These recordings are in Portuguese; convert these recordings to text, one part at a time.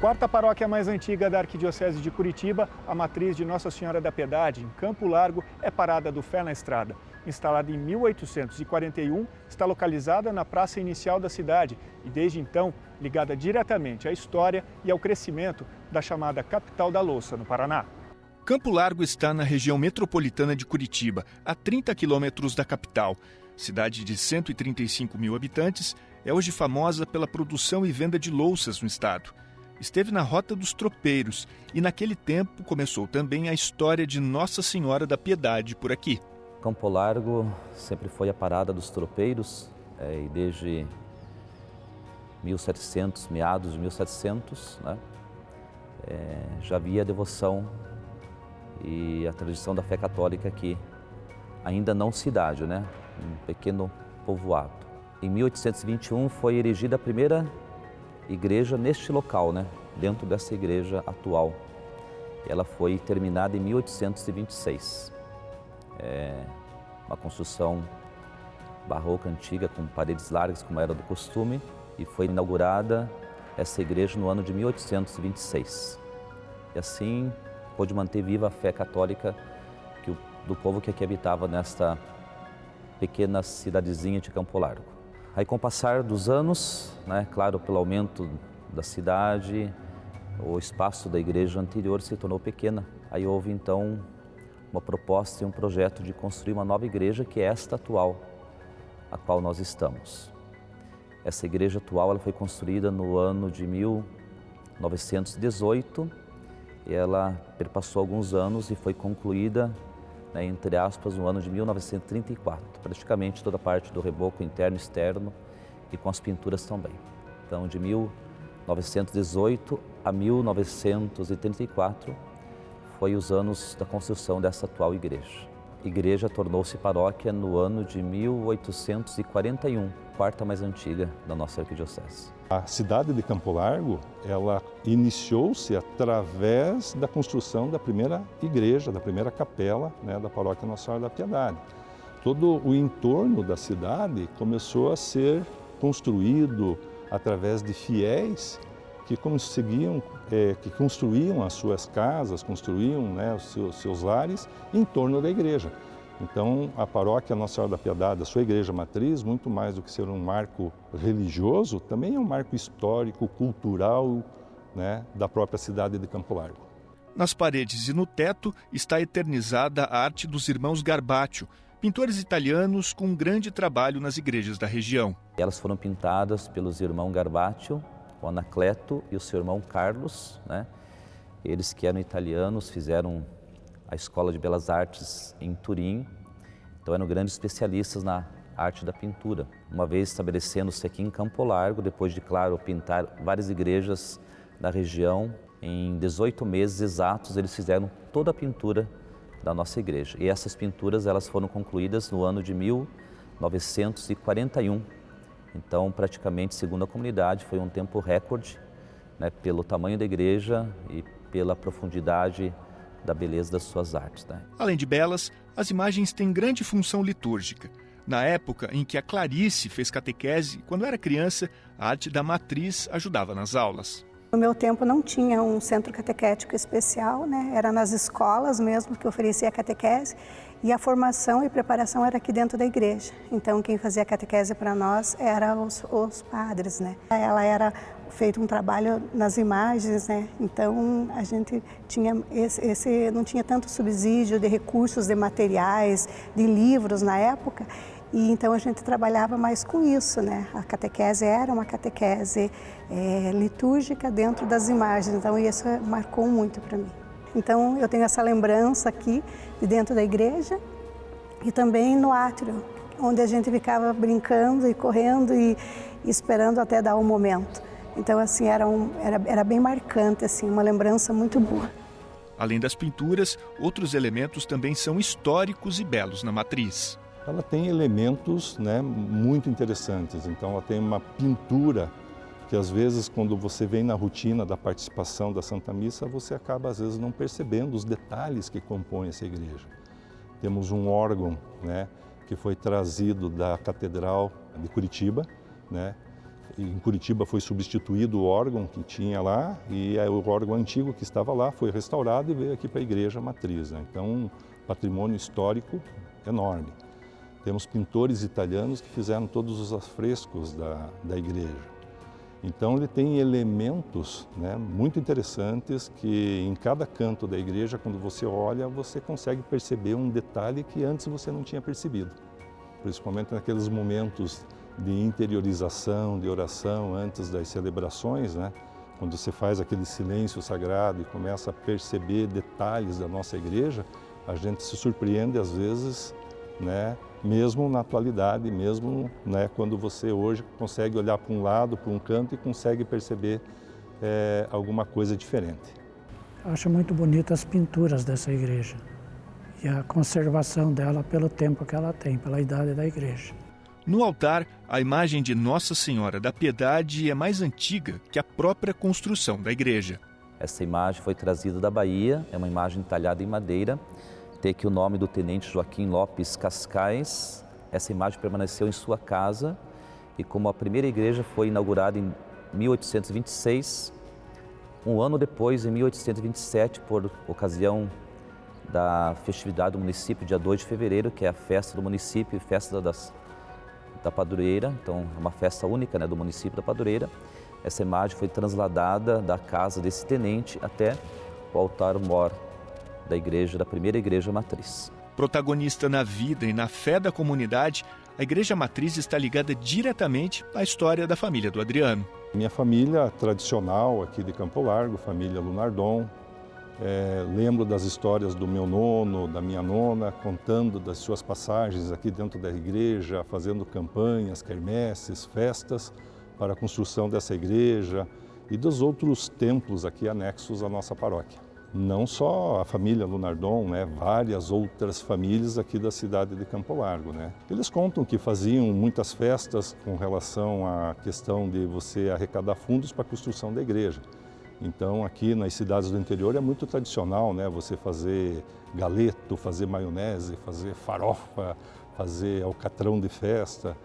Quarta paróquia mais antiga da Arquidiocese de Curitiba, a matriz de Nossa Senhora da Piedade, em Campo Largo, é parada do Fé na Estrada. Instalada em 1841, está localizada na praça inicial da cidade e, desde então, ligada diretamente à história e ao crescimento da chamada capital da louça, no Paraná. Campo Largo está na região metropolitana de Curitiba, a 30 quilômetros da capital. Cidade de 135 mil habitantes, é hoje famosa pela produção e venda de louças no estado. Esteve na Rota dos Tropeiros e, naquele tempo, começou também a história de Nossa Senhora da Piedade por aqui. Campo Largo sempre foi a parada dos tropeiros e desde 1700, meados de 1700, né, já havia a devoção e a tradição da fé católica aqui, ainda não cidade, né, um pequeno povoado. Em 1821 foi erigida a primeira igreja neste local, né, dentro dessa igreja atual. Ela foi terminada em 1826. Uma construção barroca antiga, com paredes largas, como era do costume, e foi inaugurada essa igreja no ano de 1826. E assim pôde manter viva a fé católica do povo que aqui habitava nesta pequena cidadezinha de Campo Largo. Aí, com o passar dos anos, né, claro, pelo aumento da cidade, o espaço da igreja anterior se tornou pequena. Aí houve então uma proposta e um projeto de construir uma nova igreja, que é esta atual, a qual nós estamos. Essa igreja atual ela foi construída no ano de 1918, e ela perpassou alguns anos e foi concluída, né, entre aspas, no ano de 1934, praticamente toda a parte do reboco interno e externo e com as pinturas também. Então, de 1918 a 1934 foi os anos da construção dessa atual igreja. A igreja tornou-se paróquia no ano de 1841, quarta mais antiga da nossa arquidiocese. A cidade de Campo Largo, ela iniciou-se através da construção da primeira igreja, da primeira capela, né, da paróquia Nossa Senhora da Piedade. Todo o entorno da cidade começou a ser construído através de fiéis que construíam as suas casas, construíam, né, os seus lares em torno da igreja. Então, a paróquia Nossa Senhora da Piedade, a sua igreja matriz, muito mais do que ser um marco religioso, também é um marco histórico, cultural, né, da própria cidade de Campo Largo. Nas paredes e no teto está eternizada a arte dos irmãos Garbaccio, pintores italianos com um grande trabalho nas igrejas da região. Elas foram pintadas pelos irmãos Garbaccio, o Anacleto e o seu irmão Carlos, né? Eles que eram italianos, fizeram a Escola de Belas Artes em Turim, então eram grandes especialistas na arte da pintura. Uma vez estabelecendo-se aqui em Campo Largo, depois de, claro, pintar várias igrejas da região, em 18 meses exatos eles fizeram toda a pintura da nossa igreja. E essas pinturas elas foram concluídas no ano de 1941. Então, praticamente, segundo a comunidade, foi um tempo recorde, né, pelo tamanho da igreja e pela profundidade da beleza das suas artes, né? Além de belas, as imagens têm grande função litúrgica. Na época em que a Clarice fez catequese, quando era criança, a arte da matriz ajudava nas aulas. No meu tempo não tinha um centro catequético especial, né? Era nas escolas mesmo que oferecia a catequese, e a formação e preparação era aqui dentro da igreja. Então quem fazia a catequese para nós eram os padres, né? Ela era feito um trabalho nas imagens, né? Então a gente tinha não tinha tanto subsídio de recursos, de materiais, de livros na época. E então a gente trabalhava mais com isso, né? A catequese era uma catequese litúrgica dentro das imagens, então isso marcou muito para mim. Então eu tenho essa lembrança aqui de dentro da igreja e também no átrio, onde a gente ficava brincando e correndo e esperando até dar o momento. Então assim era bem marcante, assim, uma lembrança muito boa. Além das pinturas, outros elementos também são históricos e belos na matriz. Ela tem elementos, né, muito interessantes. Então ela tem uma pintura que às vezes quando você vem na rotina da participação da Santa Missa, você acaba às vezes não percebendo os detalhes que compõem essa igreja. Temos um órgão, né, que foi trazido da Catedral de Curitiba, né, em Curitiba foi substituído o órgão que tinha lá e o órgão antigo que estava lá foi restaurado e veio aqui para a igreja matriz, né? Então, um patrimônio histórico enorme. Temos pintores italianos que fizeram todos os afrescos da igreja. Então, ele tem elementos, né, muito interessantes que em cada canto da igreja, quando você olha, você consegue perceber um detalhe que antes você não tinha percebido. Principalmente naqueles momentos de interiorização, de oração antes das celebrações, né? Quando você faz aquele silêncio sagrado e começa a perceber detalhes da nossa igreja, a gente se surpreende às vezes, né? Mesmo na atualidade, mesmo, né, quando você hoje consegue olhar para um lado, para um canto e consegue perceber alguma coisa diferente. Acho muito bonitas as pinturas dessa igreja e a conservação dela pelo tempo que ela tem, pela idade da igreja. No altar, a imagem de Nossa Senhora da Piedade é mais antiga que a própria construção da igreja. Essa imagem foi trazida da Bahia, é uma imagem talhada em madeira. Tem aqui o nome do tenente Joaquim Lopes Cascais. Essa imagem permaneceu em sua casa e como a primeira igreja foi inaugurada em 1826, um ano depois, em 1827, por ocasião da festividade do município, dia 2 de fevereiro, que é a festa do município, festa da padroeira, então é uma festa única, né, do município da padroeira. Essa imagem foi transladada da casa desse tenente até o altar-mor da igreja, da primeira igreja matriz. Protagonista na vida e na fé da comunidade, a igreja matriz está ligada diretamente à história da família do Adriano. Minha família tradicional aqui de Campo Largo, família Lunardon, lembro das histórias do meu nono, da minha nona, contando das suas passagens aqui dentro da igreja, fazendo campanhas, quermesses, festas para a construção dessa igreja e dos outros templos aqui anexos à nossa paróquia. Não só a família Lunardon, né, várias outras famílias aqui da cidade de Campo Largo, né. Eles contam que faziam muitas festas com relação à questão de você arrecadar fundos para a construção da igreja. Então, aqui nas cidades do interior é muito tradicional, né, você fazer galeto, fazer maionese, fazer farofa, fazer alcatrão de festa.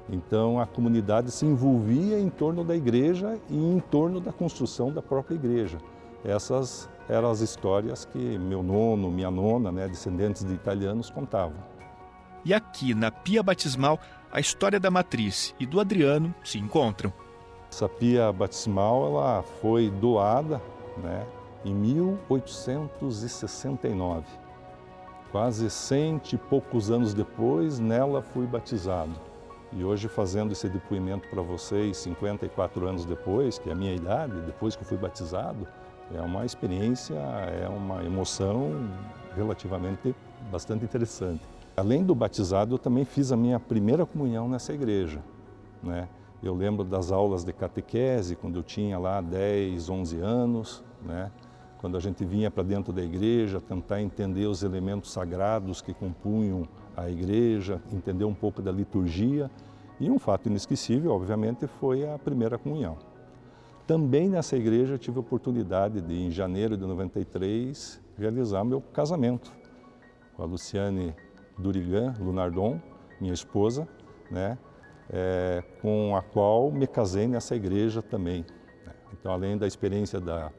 Então, a comunidade se envolvia em torno da igreja e em torno da construção da própria igreja. Essas eram as histórias que meu nono, minha nona, né, descendentes de italianos, contavam. E aqui, na pia batismal, a história da matriz e do Adriano se encontram. Essa pia batismal ela foi doada, né, em 1869. Quase 100 e poucos anos depois, nela fui batizado. E hoje, fazendo esse depoimento para vocês, 54 anos depois, que é a minha idade, depois que eu fui batizado, é uma experiência, é uma emoção relativamente bastante interessante. Além do batizado, eu também fiz a minha primeira comunhão nessa igreja, né? Eu lembro das aulas de catequese, quando eu tinha lá 10, 11 anos, né? Quando a gente vinha para dentro da igreja, tentar entender os elementos sagrados que compunham a igreja, entender um pouco da liturgia. E um fato inesquecível, obviamente, foi a primeira comunhão. Também nessa igreja eu tive a oportunidade de, em janeiro de 93, realizar meu casamento com a Luciane Durigan Lunardon, minha esposa, né? Com a qual me casei nessa igreja também. Então, além da experiência da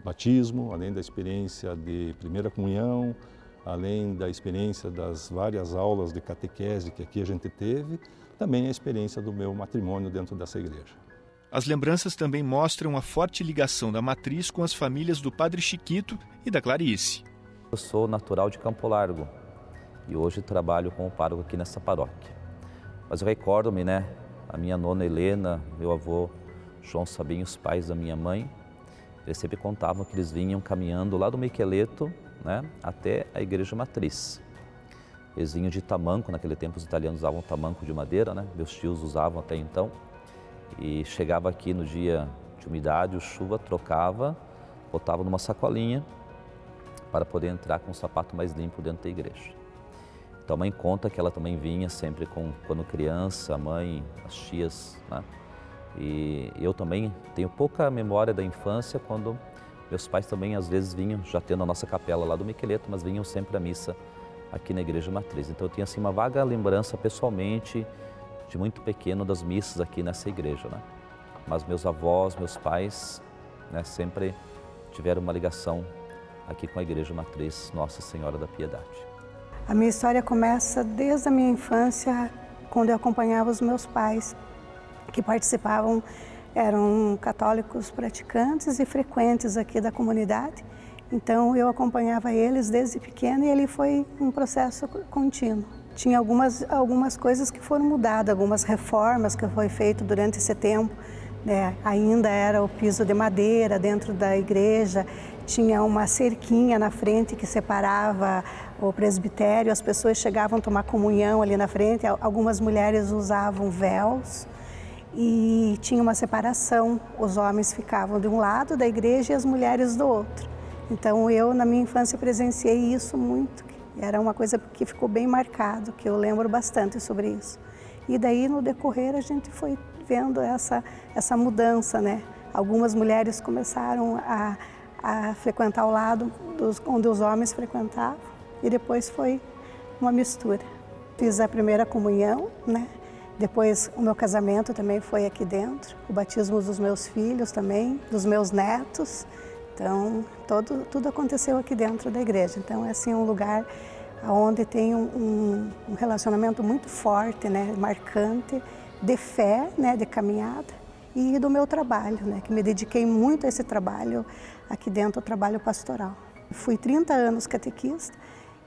batismo, além da experiência de primeira comunhão, além da experiência das várias aulas de catequese que aqui a gente teve, também a experiência do meu matrimônio dentro dessa igreja. As lembranças também mostram a forte ligação da matriz com as famílias do Padre Chiquito e da Clarice. Eu sou natural de Campo Largo e hoje trabalho como pároco aqui nessa paróquia. Mas eu recordo-me, né, a minha nona Helena, meu avô João Sabinho, os pais da minha mãe, eles sempre contavam que eles vinham caminhando lá do Miqueleto, né, até a igreja matriz. Eles vinham de tamanco, naquele tempo os italianos usavam tamanco de madeira, né, meus tios usavam até então. E chegava aqui no dia de umidade, ou chuva, trocava, botava numa sacolinha para poder entrar com o sapato mais limpo dentro da igreja. Então a mãe conta que ela também vinha sempre quando criança, a mãe, as tias, né? E eu também tenho pouca memória da infância quando meus pais também às vezes vinham, já tendo a nossa capela lá do Miqueleto, mas vinham sempre à missa aqui na igreja matriz. Então eu tenho assim uma vaga lembrança pessoalmente de muito pequeno das missas aqui nessa igreja, né? mas meus avós, meus pais, né, sempre tiveram uma ligação aqui com a Igreja Matriz Nossa Senhora da Piedade. A minha história começa desde a minha infância, quando eu acompanhava os meus pais, que participavam, eram católicos praticantes e frequentes aqui da comunidade. Então eu acompanhava eles desde pequena e ele foi um processo contínuo. Tinha algumas coisas que foram mudadas, algumas reformas que foi feito durante esse tempo. Ainda era o piso de madeira dentro da igreja, tinha uma cerquinha na frente que separava o presbitério, as pessoas chegavam a tomar comunhão ali na frente, algumas mulheres usavam véus e tinha uma separação, os homens ficavam de um lado da igreja e as mulheres do outro. Então eu na minha infância presenciei isso muito, era uma coisa que ficou bem marcado, que eu lembro bastante sobre isso. E daí no decorrer a gente foi vendo essa mudança, né? Algumas mulheres começaram a frequentar o lado onde os homens frequentavam e depois foi uma mistura. Fiz a primeira comunhão, né? Depois o meu casamento também foi aqui dentro, o batismo dos meus filhos também, dos meus netos. Então tudo aconteceu aqui dentro da igreja. Então é assim um lugar onde tem um relacionamento muito forte, né? Marcante, de fé, né, de caminhada e do meu trabalho, né, que me dediquei muito a esse trabalho aqui dentro, o trabalho pastoral. Fui 30 anos catequista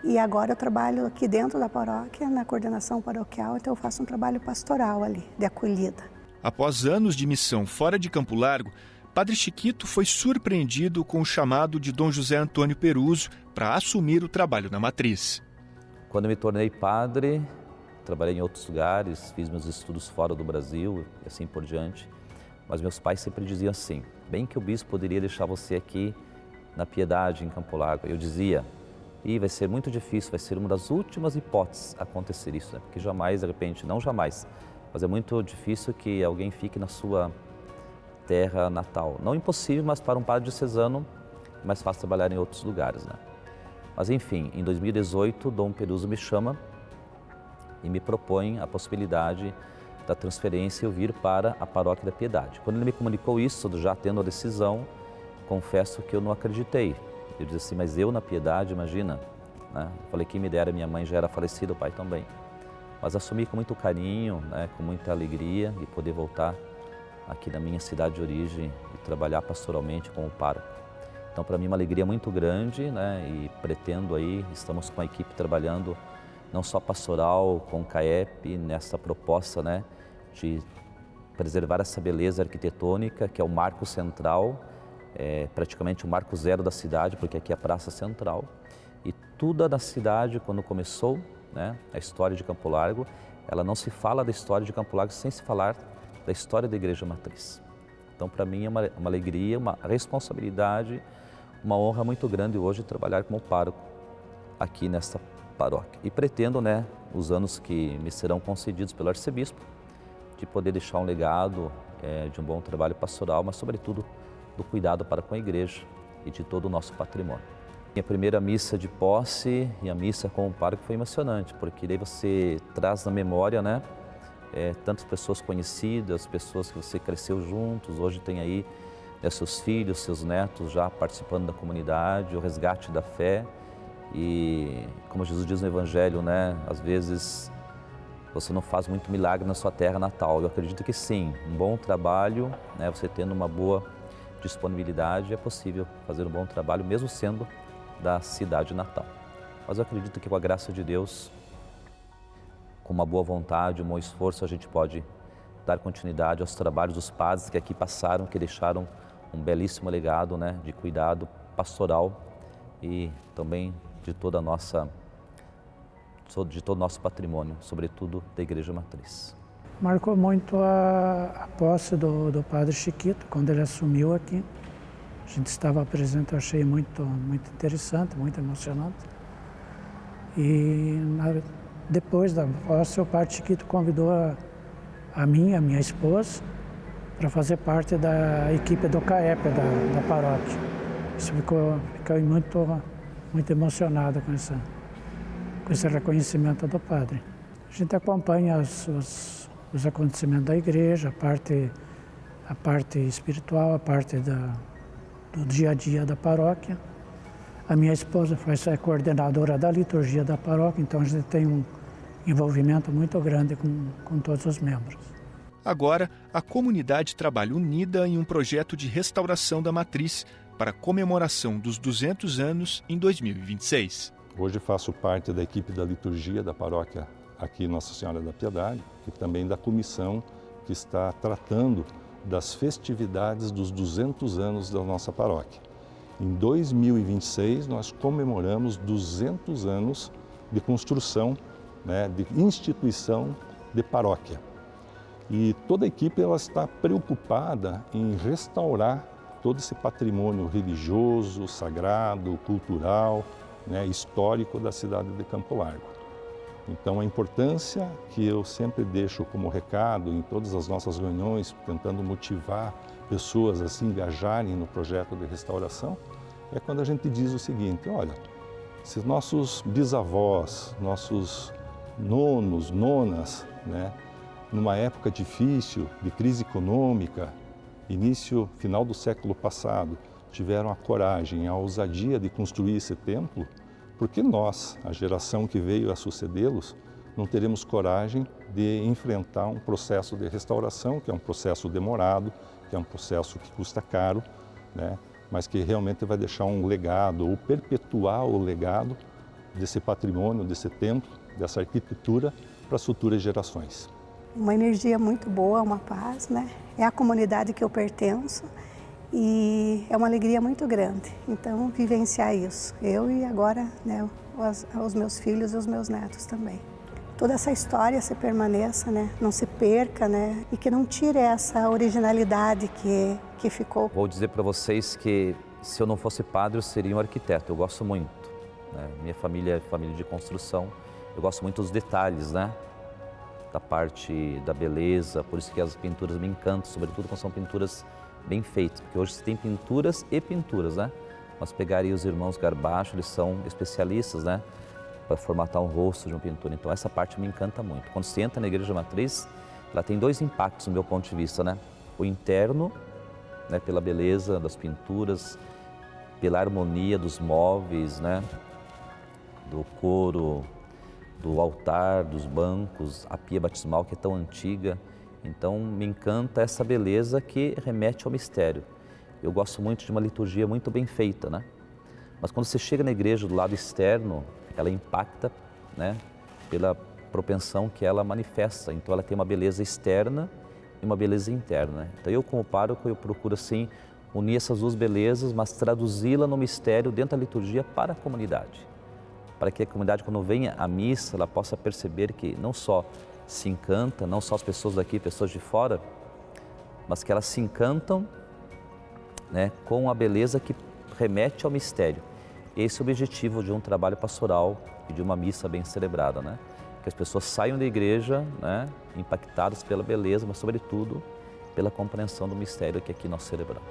e agora eu trabalho aqui dentro da paróquia, na coordenação paroquial, então eu faço um trabalho pastoral ali, de acolhida. Após anos de missão fora de Campo Largo, Padre Chiquito foi surpreendido com o chamado de Dom José Antônio Peruso para assumir o trabalho na matriz. Quando eu me tornei padre, trabalhei em outros lugares, fiz meus estudos fora do Brasil e assim por diante. Mas meus pais sempre diziam assim, bem que o bispo poderia deixar você aqui na Piedade, em Campo Largo. Eu dizia, vai ser muito difícil, vai ser uma das últimas hipóteses acontecer isso, né? Porque jamais, de repente, não jamais, mas é muito difícil que alguém fique na sua terra natal. Não impossível, mas para um padre diocesano é mais fácil trabalhar em outros lugares, né? Mas enfim, em 2018, Dom Peruso me chama e me propõe a possibilidade da transferência e eu vir para a Paróquia da Piedade. Quando ele me comunicou isso, já tendo a decisão, confesso que eu não acreditei. Eu disse assim, mas eu na Piedade, imagina? Né? Eu falei, quem me dera, minha mãe já era falecida, o pai também. Mas assumi com muito carinho, né, com muita alegria de poder voltar aqui na minha cidade de origem e trabalhar pastoralmente como pároco. Então, para mim, uma alegria muito grande, né, e pretendo aí, estamos com a equipe trabalhando não só pastoral, com o CAEP, nessa proposta, né, de preservar essa beleza arquitetônica, que é o marco central, praticamente o marco zero da cidade, porque aqui é a Praça Central. E tudo na cidade, quando começou, né, a história de Campo Largo, ela não se fala da história de Campo Largo sem se falar da história da Igreja Matriz. Então, para mim, é uma alegria, uma responsabilidade, uma honra muito grande hoje trabalhar como pároco aqui nesta paróquia. E pretendo, né, os anos que me serão concedidos pelo arcebispo, de poder deixar um legado de um bom trabalho pastoral, mas, sobretudo, do cuidado para com a igreja e de todo o nosso patrimônio. Minha primeira missa de posse e a missa com o pároco foi emocionante, porque daí você traz na memória, né, tantas pessoas conhecidas, pessoas que você cresceu juntos, hoje tem aí seus filhos, seus netos já participando da comunidade, o resgate da fé. E como Jesus diz no Evangelho, né, às vezes você não faz muito milagre na sua terra natal. Eu acredito que sim, um bom trabalho, né, você tendo uma boa disponibilidade, é possível fazer um bom trabalho, mesmo sendo da cidade natal. Mas eu acredito que com a graça de Deus, com uma boa vontade, um bom esforço, a gente pode dar continuidade aos trabalhos dos padres que aqui passaram, que deixaram um belíssimo legado, né, de cuidado pastoral e também de todo o nosso patrimônio, sobretudo da Igreja Matriz. Marcou muito a posse do Padre Chiquito, quando ele assumiu aqui. A gente estava presente, eu achei muito interessante, muito emocionante. E depois da posse, o Padre Chiquito convidou a minha esposa, para fazer parte da equipe do CAEP, da paróquia. Isso fiquei muito emocionado com esse reconhecimento do padre. A gente acompanha os acontecimentos da igreja, a parte espiritual, a parte do dia a dia da paróquia. A minha esposa foi a coordenadora da liturgia da paróquia, então a gente tem um envolvimento muito grande com todos os membros. Agora, a comunidade trabalha unida em um projeto de restauração da matriz para a comemoração dos 200 anos em 2026. Hoje faço parte da equipe da liturgia da paróquia aqui Nossa Senhora da Piedade e também da comissão que está tratando das festividades dos 200 anos da nossa paróquia. Em 2026, nós comemoramos 200 anos de construção, de instituição de paróquia. E toda a equipe ela está preocupada em restaurar todo esse patrimônio religioso, sagrado, cultural, histórico da cidade de Campo Largo. Então, a importância que eu sempre deixo como recado em todas as nossas reuniões, tentando motivar pessoas a se engajarem no projeto de restauração, é quando a gente diz o seguinte: olha, se nossos bisavós, nossos nonas, numa época difícil, de crise econômica, final do século passado, tiveram a coragem, a ousadia de construir esse templo, por que nós, a geração que veio a sucedê-los, não teremos coragem de enfrentar um processo de restauração, que é um processo demorado, que é um processo que custa caro, mas que realmente vai deixar um legado, ou perpetuar o legado desse patrimônio, desse templo, dessa arquitetura para as futuras gerações. Uma energia muito boa, uma paz, É a comunidade que eu pertenço e é uma alegria muito grande. Então, vivenciar isso, eu e agora, os meus filhos e os meus netos também. Toda essa história se permaneça, Não se perca, E que não tire essa originalidade que ficou. Vou dizer para vocês que se eu não fosse padre, eu seria um arquiteto. Eu gosto muito. Minha família é família de construção. Eu gosto muito dos detalhes, da parte da beleza, por isso que as pinturas me encantam, sobretudo quando são pinturas bem feitas, porque hoje se tem pinturas e pinturas, Nós pegaria os irmãos Garbacho, eles são especialistas, para formatar um rosto de um pintor, então essa parte me encanta muito. Quando você entra na Igreja Matriz, ela tem dois impactos no meu ponto de vista, O interno, pela beleza das pinturas, pela harmonia dos móveis, do coro, do altar, dos bancos, a pia batismal que é tão antiga. Então me encanta essa beleza que remete ao mistério. Eu gosto muito de uma liturgia muito bem feita, Mas quando você chega na igreja do lado externo, ela impacta, pela propensão que ela manifesta. Então ela tem uma beleza externa e uma beleza interna. Então eu como pároco, eu procuro assim unir essas duas belezas, mas traduzi-la no mistério dentro da liturgia para a comunidade. Para que a comunidade, quando venha à missa, ela possa perceber que não só se encanta, não só as pessoas daqui, pessoas de fora, mas que elas se encantam com a beleza que remete ao mistério. Esse é o objetivo de um trabalho pastoral e de uma missa bem celebrada, Que as pessoas saiam da igreja, impactadas pela beleza, mas sobretudo pela compreensão do mistério que aqui nós celebramos.